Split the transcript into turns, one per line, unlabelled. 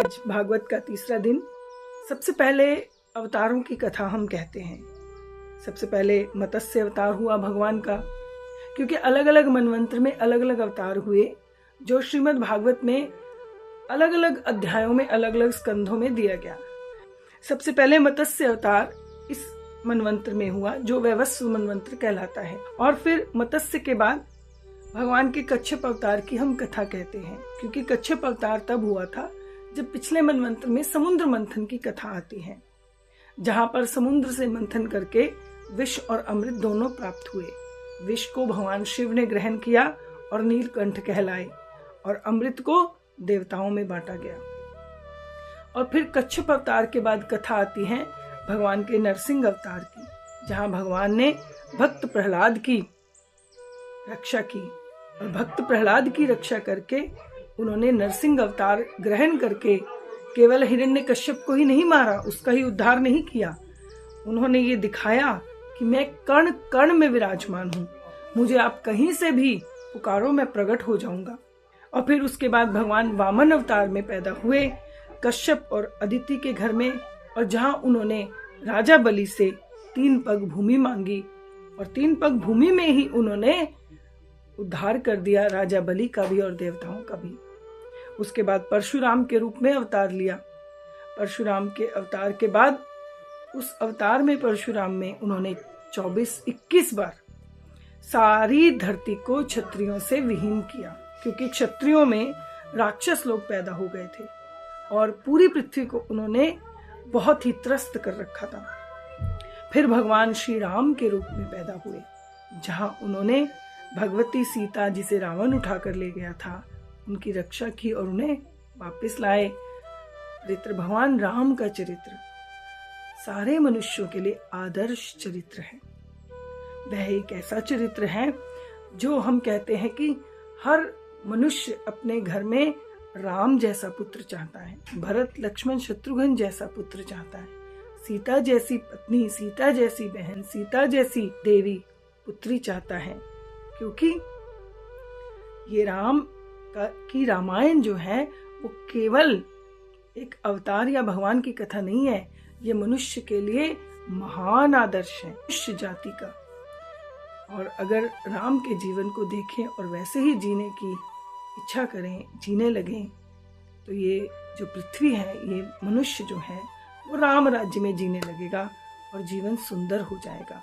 आज भागवत का तीसरा दिन। सबसे पहले अवतारों की कथा हम कहते हैं। सबसे पहले मत्स्य अवतार हुआ भगवान का, क्योंकि अलग अलग मनवंतर में अलग अलग अवतार हुए, जो श्रीमद् भागवत में अलग अलग अध्यायों में अलग अलग स्कंधों में दिया गया। सबसे पहले मत्स्य अवतार इस मनवंतर में हुआ, जो वैवस्व मनवंतर कहलाता है। और फिर मत्स्य के बाद भगवान के कच्छप अवतार की हम कथा कहते हैं, क्योंकि कच्छप अवतार तब हुआ था जब पिछले मनवंतर में समुद्र मंथन की कथा आती है, जहां पर समुद्र से मंथन करके विष और अमृत दोनों प्राप्त हुए। विष को भगवान शिव ने ग्रहण किया और नीलकंठ कहलाए, और अमृत को देवताओं में बांटा गया। और फिर कच्छप अवतार के बाद कथा आती है भगवान के नरसिंह अवतार की, जहां भगवान ने भक्त प्रहलाद की रक्षा की, और भक्त प्रहलाद की रक्षा करके उन्होंने नरसिंह अवतार ग्रहण करके केवल हिरण्यकश्यप को ही नहीं मारा, उसका ही उद्धार नहीं किया। उन्होंने ये दिखाया कि मैं कण कण में विराजमान हूँ, मुझे आप कहीं से भी पुकारो, मैं प्रकट हो जाऊंगा। और फिर उसके बाद भगवान वामन अवतार में पैदा हुए कश्यप और अदिति के घर में, और जहां उन्होंने राजा बलि से 3 पग भूमि मांगी, और 3 पग भूमि में ही उन्होंने उद्धार कर दिया, राजा बलि का भी और देवताओं का भी। उसके बाद परशुराम के रूप में अवतार लिया। परशुराम के अवतार के बाद उस अवतार में परशुराम में उन्होंने 21 बार सारी धरती को क्षत्रियों से विहीन किया, क्योंकि क्षत्रियों में राक्षस लोग पैदा हो गए थे और पूरी पृथ्वी को उन्होंने बहुत ही त्रस्त कर रखा था। फिर भगवान श्री राम के रूप में पैदा हुए, जहां उन्होंने भगवती सीता, जिसे रावण उठाकर ले गया था, उनकी रक्षा की और उन्हें वापस लाए। चरित्र भगवान राम का चरित्र सारे मनुष्यों के लिए आदर्श चरित्र है। वह एक ऐसा चरित्र है जो हम कहते हैं कि हर मनुष्य अपने घर में राम जैसा पुत्र चाहता है, भरत लक्ष्मण शत्रुघ्न जैसा पुत्र चाहता है, सीता जैसी पत्नी, सीता जैसी बहन, सीता जैसी देवी पुत्री चाहता है। क्योंकि ये की रामायण जो है वो केवल एक अवतार या भगवान की कथा नहीं है, ये मनुष्य के लिए महान आदर्श है, मनुष्य जाति का। और अगर राम के जीवन को देखें और वैसे ही जीने की इच्छा करें, जीने लगें, तो ये जो पृथ्वी है, ये मनुष्य जो है वो राम राज्य में जीने लगेगा और जीवन सुंदर हो जाएगा।